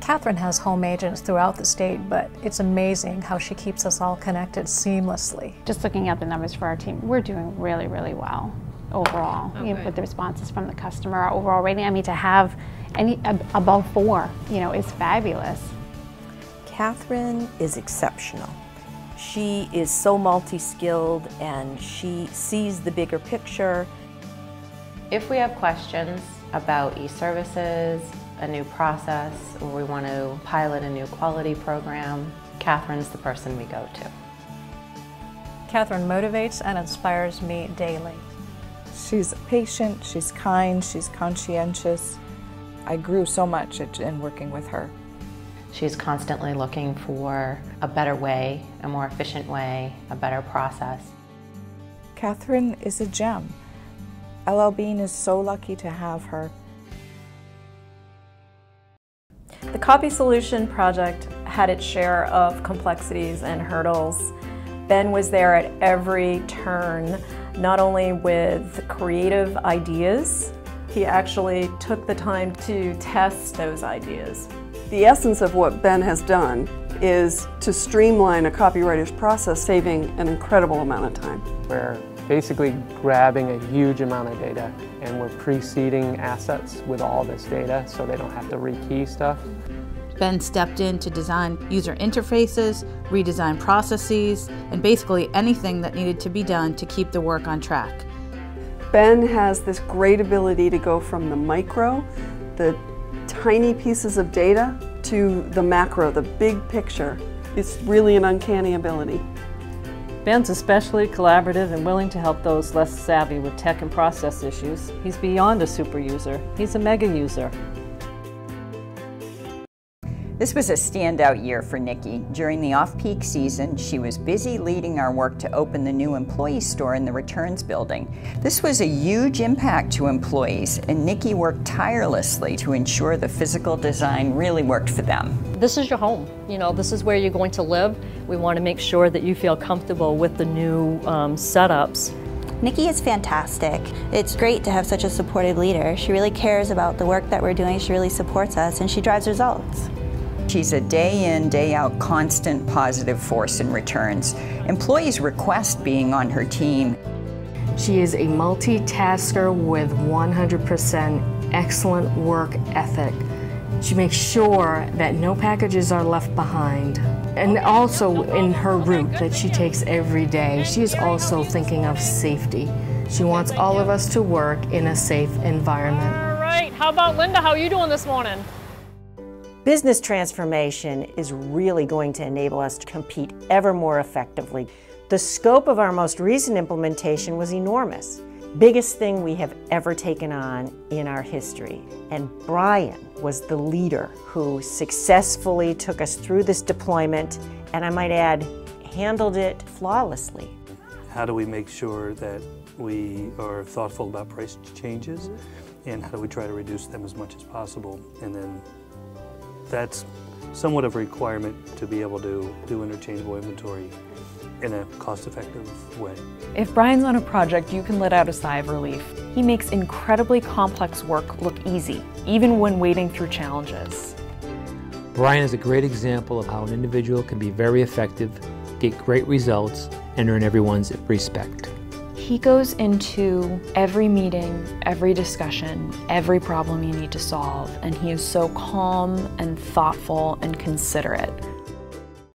Catherine has home agents throughout the state, but it's amazing how she keeps us all connected seamlessly. Just looking at the numbers for our team, we're doing really, really well overall. Okay. You know, with the responses from the customer, our overall rating. I mean, to have any above 4, you know, is fabulous. Catherine is exceptional. She is so multi-skilled and she sees the bigger picture. If we have questions about e-services, a new process, or we want to pilot a new quality program, Catherine's the person we go to. Catherine motivates and inspires me daily. She's patient, she's kind, she's conscientious. I grew so much in working with her. She's constantly looking for a better way, a more efficient way, a better process. Catherine is a gem. LL Bean is so lucky to have her. The Copy Solution project had its share of complexities and hurdles. Ben was there at every turn, not only with creative ideas, he actually took the time to test those ideas. The essence of what Ben has done is to streamline a copywriter's process, saving an incredible amount of time. We're basically grabbing a huge amount of data and we're pre-seeding assets with all this data so they don't have to rekey stuff. Ben stepped in to design user interfaces, redesign processes, and basically anything that needed to be done to keep the work on track. Ben has this great ability to go from the micro, the tiny pieces of data, to the macro, the big picture. It's really an uncanny ability. Ben's especially collaborative and willing to help those less savvy with tech and process issues. He's beyond a super user, he's a mega user. This was a standout year for Nikki. During the off-peak season, she was busy leading our work to open the new employee store in the returns building. This was a huge impact to employees, and Nikki worked tirelessly to ensure the physical design really worked for them. This is your home. You know, this is where you're going to live. We want to make sure that you feel comfortable with the new setups. Nikki is fantastic. It's great to have such a supportive leader. She really cares about the work that we're doing. She really supports us, and she drives results. She's a day in, day out, constant positive force in returns. Employees request being on her team. She is a multitasker with 100% excellent work ethic. She makes sure that no packages are left behind. And also in her route that she takes every day, she is also thinking of safety. She wants all of us to work in a safe environment. All right, how about Linda? How are you doing this morning? Business transformation is really going to enable us to compete ever more effectively. The scope of our most recent implementation was enormous. Biggest thing we have ever taken on in our history. And Brian was the leader who successfully took us through this deployment, and I might add, handled it flawlessly. How do we make sure that we are thoughtful about price changes, and how do we try to reduce them as much as possible? And then that's somewhat of a requirement to be able to do interchangeable inventory in a cost-effective way. If Brian's on a project, you can let out a sigh of relief. He makes incredibly complex work look easy, even when wading through challenges. Brian is a great example of how an individual can be very effective, get great results, and earn everyone's respect. He goes into every meeting, every discussion, every problem you need to solve, and he is so calm and thoughtful and considerate.